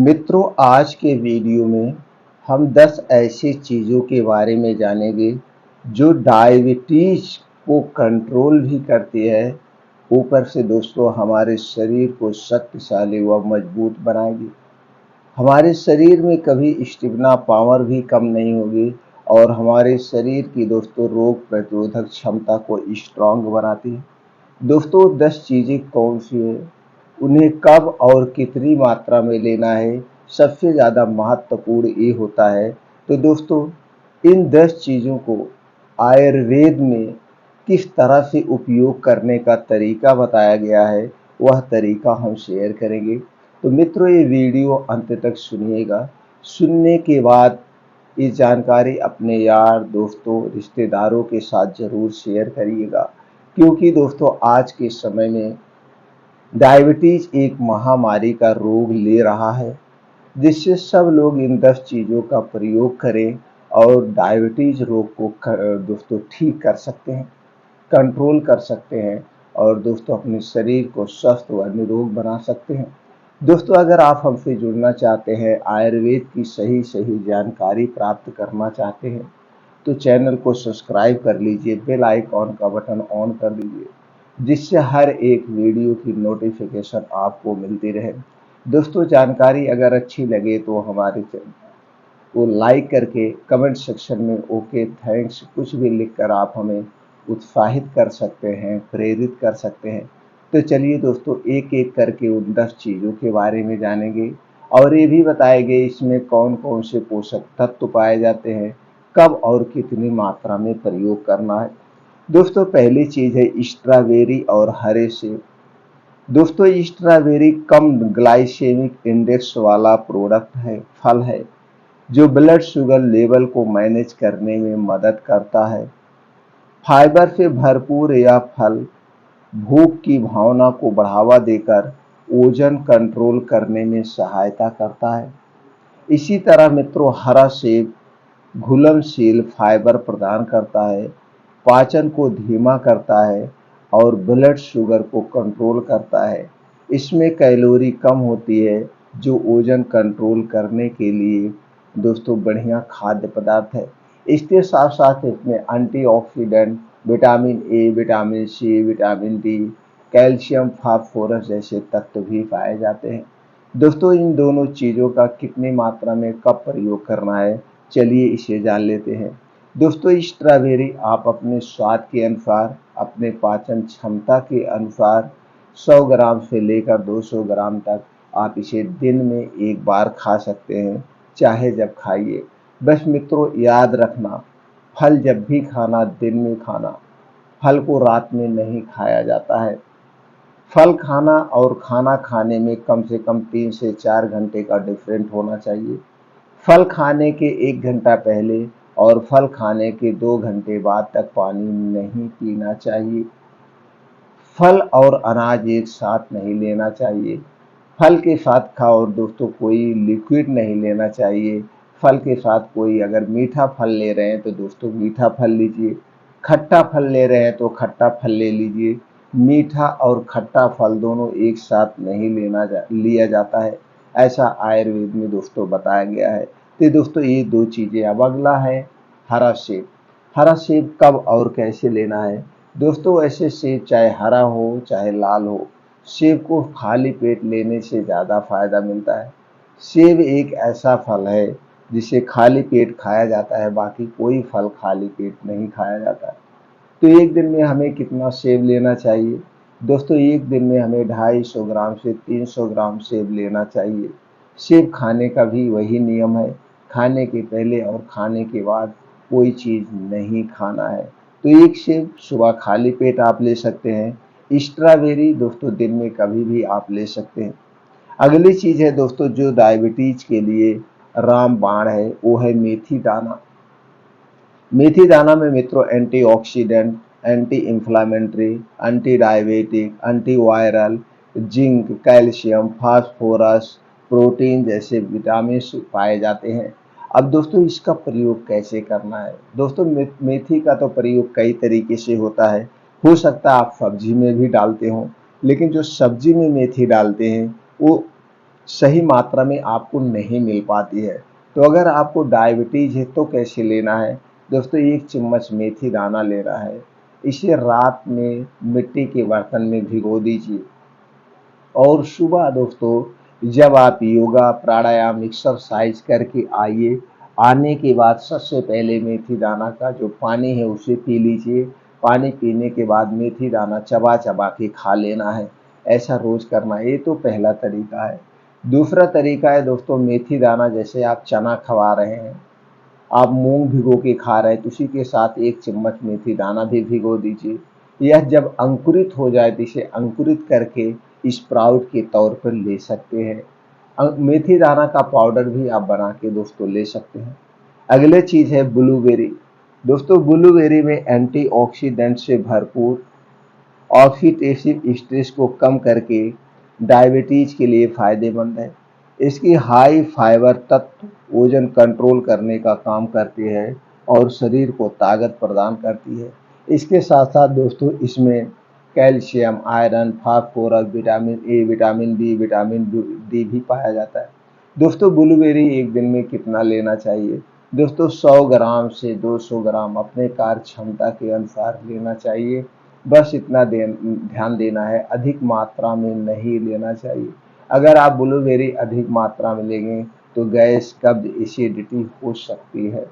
मित्रों, आज के वीडियो में हम 10 ऐसी चीज़ों के बारे में जानेंगे जो डायबिटीज को कंट्रोल भी करती है। ऊपर से दोस्तों हमारे शरीर को शक्तिशाली व मजबूत बनाएगी। हमारे शरीर में कभी स्टेमिना पावर भी कम नहीं होगी और हमारे शरीर की दोस्तों रोग प्रतिरोधक क्षमता को स्ट्रांग बनाती है। दोस्तों 10 चीज़ें कौन सी हैं, उन्हें कब और कितनी मात्रा में लेना है, सबसे ज़्यादा महत्वपूर्ण ये होता है। तो दोस्तों इन 10 चीज़ों को आयुर्वेद में किस तरह से उपयोग करने का तरीका बताया गया है, वह तरीका हम शेयर करेंगे। तो मित्रों ये वीडियो अंत तक सुनिएगा। सुनने के बाद ये जानकारी अपने यार दोस्तों रिश्तेदारों के साथ ज़रूर शेयर करिएगा, क्योंकि दोस्तों आज के समय में डायबिटीज एक महामारी का रोग ले रहा है, जिससे सब लोग इन 10 चीज़ों का प्रयोग करें और डायबिटीज रोग को दोस्तों ठीक कर सकते हैं, कंट्रोल कर सकते हैं और दोस्तों अपने शरीर को स्वस्थ व निरोग बना सकते हैं। दोस्तों अगर आप हमसे जुड़ना चाहते हैं, आयुर्वेद की सही जानकारी प्राप्त करना चाहते हैं, तो चैनल को सब्सक्राइब कर लीजिए, बेल आइकॉन का बटन ऑन कर लीजिए, जिससे हर एक वीडियो की नोटिफिकेशन आपको मिलती रहे। दोस्तों जानकारी अगर अच्छी लगे तो हमारे चैनल को लाइक करके कमेंट सेक्शन में ओके थैंक्स कुछ भी लिखकर आप हमें उत्साहित कर सकते हैं, प्रेरित कर सकते हैं। तो चलिए दोस्तों एक एक करके उन 10 चीज़ों के बारे में जानेंगे और ये भी बताएंगे इसमें कौन कौन से पोषक तत्व पाए जाते हैं, कब और कितनी मात्रा में प्रयोग करना है। दोस्तों पहली चीज़ है स्ट्रॉबेरी और हरे सेब। दोस्तों स्ट्रॉबेरी कम ग्लाइसेमिक इंडेक्स वाला प्रोडक्ट है, फल है, जो ब्लड शुगर लेवल को मैनेज करने में मदद करता है। फाइबर से भरपूर यह फल भूख की भावना को बढ़ावा देकर वजन कंट्रोल करने में सहायता करता है। इसी तरह मित्रों हरा सेब घुलनशील फाइबर प्रदान करता है, पाचन को धीमा करता है और ब्लड शुगर को कंट्रोल करता है। इसमें कैलोरी कम होती है, जो वजन कंट्रोल करने के लिए दोस्तों बढ़िया खाद्य पदार्थ है। इसके साथ साथ इसमें antioxidant, vitamin A, vitamin C, vitamin D, calcium, phosphorus जैसे तत्व भी पाए जाते हैं। दोस्तों इन दोनों चीज़ों का कितनी मात्रा में कब प्रयोग करना है, चलिए इसे जान लेते हैं। दोस्तों स्ट्रॉबेरी आप अपने स्वाद के अनुसार, अपने पाचन क्षमता के अनुसार 100 ग्राम से लेकर 200 ग्राम तक आप इसे दिन में एक बार खा सकते हैं, चाहे जब खाइए। बस मित्रों याद रखना, फल जब भी खाना दिन में खाना, फल को रात में नहीं खाया जाता है। फल खाना और खाना खाने में कम से कम 3 से 4 घंटे का डिफरेंट होना चाहिए। फल खाने के 1 घंटा पहले और फल खाने के 2 घंटे बाद तक पानी नहीं पीना चाहिए। फल और अनाज एक साथ नहीं लेना चाहिए। फल के साथ खाओ दोस्तों कोई लिक्विड नहीं लेना चाहिए। फल के साथ कोई अगर मीठा फल ले रहे हैं तो दोस्तों मीठा फल लीजिए, खट्टा फल ले रहे हैं तो खट्टा फल ले लीजिए। मीठा और खट्टा फल दोनों एक साथ नहीं लिया जाता है, ऐसा आयुर्वेद में दोस्तों बताया गया है। तो दोस्तों ये 2 चीज़ें। अब अगला है हरा सेब। हरा सेब कब और कैसे लेना है। दोस्तों ऐसे सेब चाहे हरा हो चाहे लाल हो, सेब को खाली पेट लेने से ज़्यादा फायदा मिलता है। सेब एक ऐसा फल है जिसे खाली पेट खाया जाता है, बाकी कोई फल खाली पेट नहीं खाया जाता। तो एक दिन में हमें कितना सेब लेना चाहिए। दोस्तों एक दिन में हमें 250 ग्राम से 300 ग्राम सेब लेना चाहिए। सेब खाने का भी वही नियम है, खाने के पहले और खाने के बाद कोई चीज़ नहीं खाना है। तो एक सेब सुबह खाली पेट आप ले सकते हैं। स्ट्रॉबेरी दोस्तों दिन में कभी भी आप ले सकते हैं। अगली चीज़ है दोस्तों जो डायबिटीज के लिए रामबाण है, वो है मेथी दाना। मेथी दाना में मित्रों antioxidant, anti inflammatory, anti diabetic, anti viral, zinc, calcium, phosphorus, protein जैसे विटामिन पाए जाते हैं। अब दोस्तों इसका प्रयोग कैसे करना है। दोस्तों मेथी का तो प्रयोग कई तरीके से होता है। हो सकता है आप सब्जी में भी डालते हो, लेकिन जो सब्जी में मेथी डालते हैं वो सही मात्रा में आपको नहीं मिल पाती है। तो अगर आपको डायबिटीज है तो कैसे लेना है दोस्तों, 1 चम्मच मेथी दाना लेना है। इसे रात में मिट्टी के बर्तन में भिगो दीजिए और सुबह दोस्तों जब आप योगा प्राणायाम एक्सरसाइज करके आने के बाद सबसे पहले मेथी दाना का जो पानी है उसे पी लीजिए। पानी पीने के बाद मेथी दाना चबा चबा के खा लेना है। ऐसा रोज करना है। ये तो पहला तरीका है। दूसरा तरीका है दोस्तों, मेथी दाना जैसे आप चना खवा रहे हैं, आप मूंग भिगो के खा रहे हैं तो उसी के साथ 1 चम्मच मेथी दाना भी भिगो दीजिए। यह जब अंकुरित हो जाए तो इसे अंकुरित करके स्प्राउट के तौर पर ले सकते हैं। मेथी दाना का पाउडर भी आप बना के दोस्तों ले सकते हैं। अगले चीज़ है ब्लूबेरी। दोस्तों ब्लूबेरी में एंटीऑक्सीडेंट से भरपूर, ऑक्सीडेटिव स्ट्रेस को कम करके डायबिटीज के लिए फायदेमंद है। इसकी हाई फाइबर तत्व वजन कंट्रोल करने का काम करती है और शरीर को ताकत प्रदान करती है। इसके साथ साथ दोस्तों इसमें calcium, iron, phosphorus, vitamin A, vitamin B, vitamin D भी पाया जाता है। दोस्तों ब्लूबेरी एक दिन में कितना लेना चाहिए दोस्तों, 100 ग्राम से 200 ग्राम अपने कार्य क्षमता के अनुसार लेना चाहिए। बस इतना ध्यान देना है, अधिक मात्रा में नहीं लेना चाहिए। अगर आप ब्लूबेरी अधिक मात्रा में लेंगे तो गैस, कब्ज, एसिडिटी हो सकती है।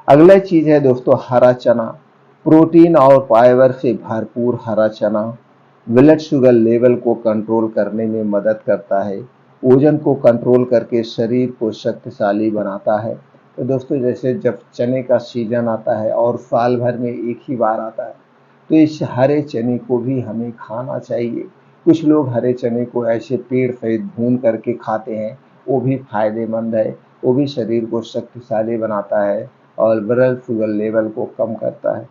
अगला चीज है दोस्तों हरा चना। प्रोटीन और फाइबर से भरपूर हरा चना ब्लड शुगर लेवल को कंट्रोल करने में मदद करता है, वजन को कंट्रोल करके शरीर को शक्तिशाली बनाता है। तो दोस्तों जैसे जब चने का सीजन आता है और साल भर में एक ही बार आता है तो इस हरे चने को भी हमें खाना चाहिए। कुछ लोग हरे चने को ऐसे पेड़ सहित भून करके खाते हैं, वो भी फायदेमंद है। वो भी शरीर को शक्तिशाली बनाता है और ब्लड शुगर लेवल को कम करता है।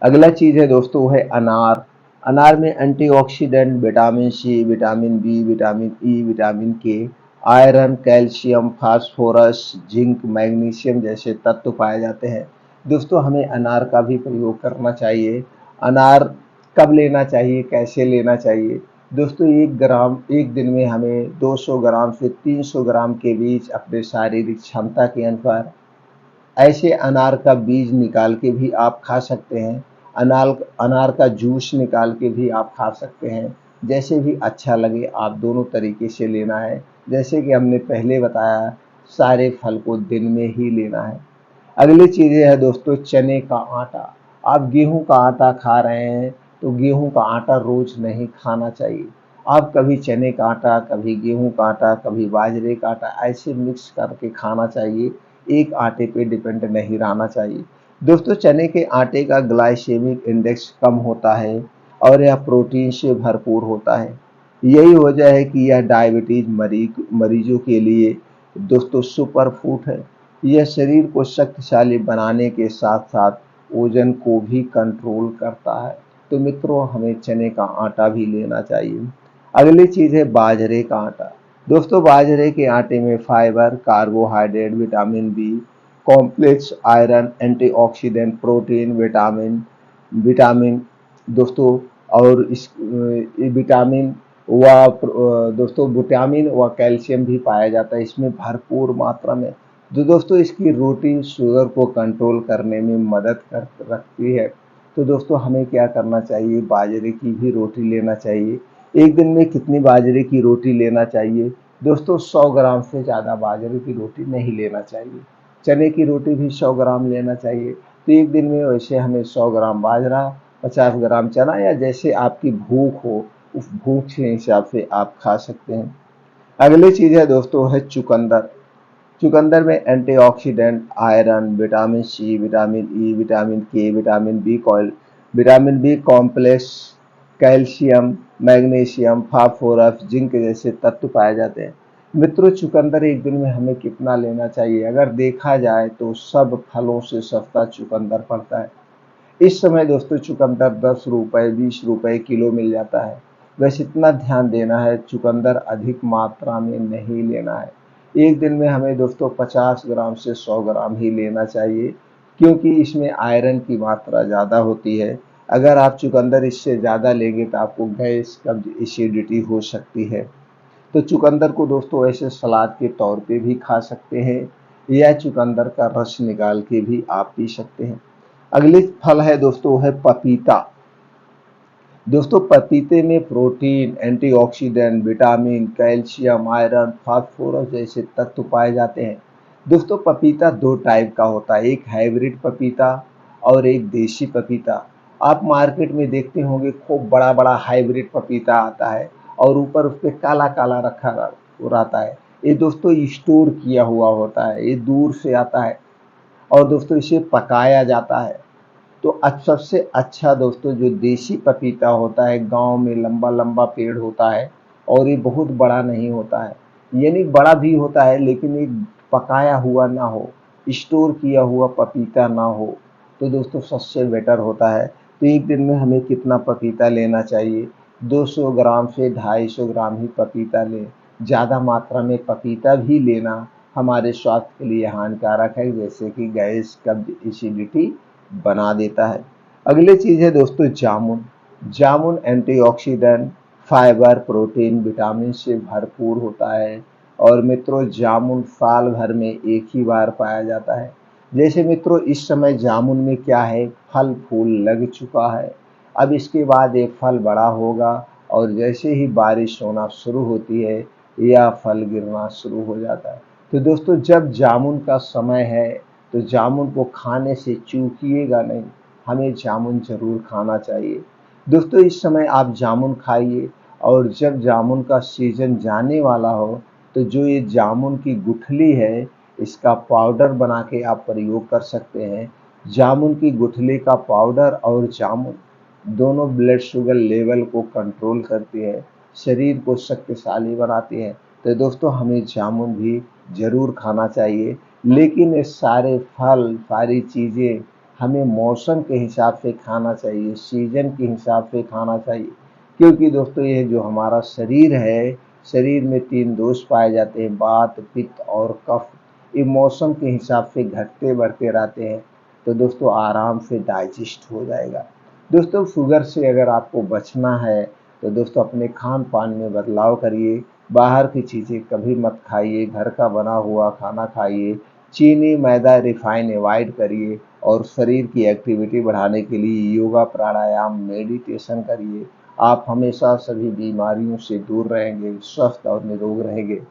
अगला चीज है दोस्तों वो है अनार। अनार में antioxidant, vitamin C, vitamin B, vitamin E, vitamin K, iron, calcium, phosphorus, zinc, magnesium जैसे तत्व पाए जाते हैं। दोस्तों हमें अनार का भी प्रयोग करना चाहिए। अनार कब लेना चाहिए, कैसे लेना चाहिए दोस्तों, 1 ग्राम एक दिन में हमें 200 ग्राम से 300 ग्राम के बीच अपने शारीरिक क्षमता के अनुसार ऐसे अनार का बीज निकाल के भी आप खा सकते हैं। अनार का जूस निकाल के भी आप खा सकते हैं। जैसे भी अच्छा लगे आप दोनों तरीके से लेना है। जैसे कि हमने पहले बताया, सारे फल को दिन में ही लेना है। अगली चीज़ें है दोस्तों चने का आटा। आप गेहूं का आटा खा रहे हैं तो गेहूं का आटा रोज नहीं खाना चाहिए। आप कभी चने का आटा, कभी गेहूं का आटा, कभी बाजरे का आटा ऐसे मिक्स करके खाना चाहिए। एक आटे पे डिपेंड नहीं रहना चाहिए। दोस्तों चने के आटे का ग्लाइसेमिक इंडेक्स कम होता है और यह प्रोटीन से भरपूर होता है। यही वजह है कि यह डायबिटीज मरीजों के लिए दोस्तों सुपर फूड है। यह शरीर को शक्तिशाली बनाने के साथ साथ वजन को भी कंट्रोल करता है। तो मित्रों हमें चने का आटा भी लेना चाहिए। अगली चीज है बाजरे का आटा। दोस्तों बाजरे के आटे में fibre, carbohydrate, vitamin B complex, iron, antioxidant, protein, vitamin vitamin दोस्तों और इस विटामिन दोस्तों विटामिन व कैल्शियम भी पाया जाता है इसमें भरपूर मात्रा में। तो दोस्तों इसकी रोटी शुगर को कंट्रोल करने में मदद कर रखती है। तो दोस्तों हमें क्या करना चाहिए, बाजरे की भी रोटी लेना चाहिए। एक दिन में कितनी बाजरे की रोटी लेना चाहिए दोस्तों, 100 ग्राम से ज़्यादा बाजरे की रोटी नहीं लेना चाहिए। चने की रोटी भी 100 ग्राम लेना चाहिए। तो एक दिन में वैसे हमें 100 ग्राम बाजरा, 50 ग्राम चना या जैसे आपकी भूख हो उस भूख के हिसाब से आप खा सकते हैं। अगली चीज़ है दोस्तों है चुकंदर। चुकंदर में antioxidant, iron, vitamin C, vitamin E, vitamin K, vitamin B complex, calcium, magnesium, phosphorus, zinc जैसे तत्व पाए जाते हैं। मित्रों चुकंदर एक दिन में हमें कितना लेना चाहिए, अगर देखा जाए तो सब फलों से सस्ता चुकंदर पड़ता है। इस समय दोस्तों चुकंदर 10 रुपए 20 रुपए किलो मिल जाता है। बस इतना ध्यान देना है, चुकंदर अधिक मात्रा में नहीं लेना है। एक दिन में हमें दोस्तों 50 ग्राम से 100 ग्राम ही लेना चाहिए, क्योंकि इसमें आयरन की मात्रा ज़्यादा होती है। अगर आप चुकंदर इससे ज़्यादा लेंगे तो आपको गैस, कब्ज, एसिडिटी हो सकती है। तो चुकंदर को दोस्तों ऐसे सलाद के तौर पे भी खा सकते हैं या चुकंदर का रस निकाल के भी आप पी सकते हैं। अगली फल है दोस्तों, वो है पपीता। दोस्तों पपीते में protein, antioxidant, vitamin, calcium, iron, phosphorus जैसे तत्व पाए जाते हैं। दोस्तों पपीता दो टाइप का होता है, एक हाइब्रिड पपीता और एक देशी पपीता। आप मार्केट में देखते होंगे खूब बड़ा बड़ा हाइब्रिड पपीता आता है और ऊपर उस पर काला काला रखा रहता है। ये दोस्तों स्टोर किया हुआ होता है, ये दूर से आता है और दोस्तों इसे पकाया जाता है। तो सबसे अच्छा दोस्तों जो देशी पपीता होता है, गांव में लंबा लंबा पेड़ होता है और ये बहुत बड़ा नहीं होता है, यानी बड़ा भी होता है लेकिन ये पकाया हुआ ना हो, स्टोर किया हुआ पपीता ना हो, तो दोस्तों सबसे बेटर होता है। तो एक दिन में हमें कितना पपीता लेना चाहिए? 200 ग्राम से 250 ग्राम ही पपीता लें। ज़्यादा मात्रा में पपीता भी लेना हमारे स्वास्थ्य के लिए हानिकारक है, जैसे कि गैस, कब्ज, एसिडिटी बना देता है। अगली चीज़ है दोस्तों जामुन। जामुन एंटीऑक्सीडेंट, फाइबर, प्रोटीन, विटामिन से भरपूर होता है और मित्रों जामुन साल भर में एक ही बार पाया जाता है। जैसे मित्रों इस समय जामुन में क्या है, फल फूल लग चुका है। अब इसके बाद ये फल बड़ा होगा और जैसे ही बारिश होना शुरू होती है या फल गिरना शुरू हो जाता है। तो दोस्तों जब जामुन का समय है तो जामुन को खाने से चूकिएगा नहीं, हमें जामुन ज़रूर खाना चाहिए। दोस्तों इस समय आप जामुन खाइए और जब जामुन का सीज़न जाने वाला हो तो जो ये जामुन की गुठली है, इसका पाउडर बना के आप प्रयोग कर सकते हैं। जामुन की गुठली का पाउडर और जामुन दोनों ब्लड शुगर लेवल को कंट्रोल करती है, शरीर को शक्तिशाली बनाती है। तो दोस्तों हमें जामुन भी ज़रूर खाना चाहिए, लेकिन ये सारे फल, सारी चीज़ें हमें मौसम के हिसाब से खाना चाहिए, सीज़न के हिसाब से खाना चाहिए। क्योंकि दोस्तों ये जो हमारा शरीर है, शरीर में 3 दोष पाए जाते हैं, वात, पित्त और कफ। ये मौसम के हिसाब से घटते बढ़ते रहते हैं, तो दोस्तों आराम से डाइजेस्ट हो जाएगा। दोस्तों शुगर से अगर आपको बचना है तो दोस्तों अपने खान पान में बदलाव करिए, बाहर की चीज़ें कभी मत खाइए, घर का बना हुआ खाना खाइए, चीनी, मैदा, रिफाइन अवॉइड करिए और शरीर की एक्टिविटी बढ़ाने के लिए योगा, प्राणायाम, मेडिटेशन करिए। आप हमेशा सभी बीमारियों से दूर रहेंगे, स्वस्थ और निरोग रहेंगे।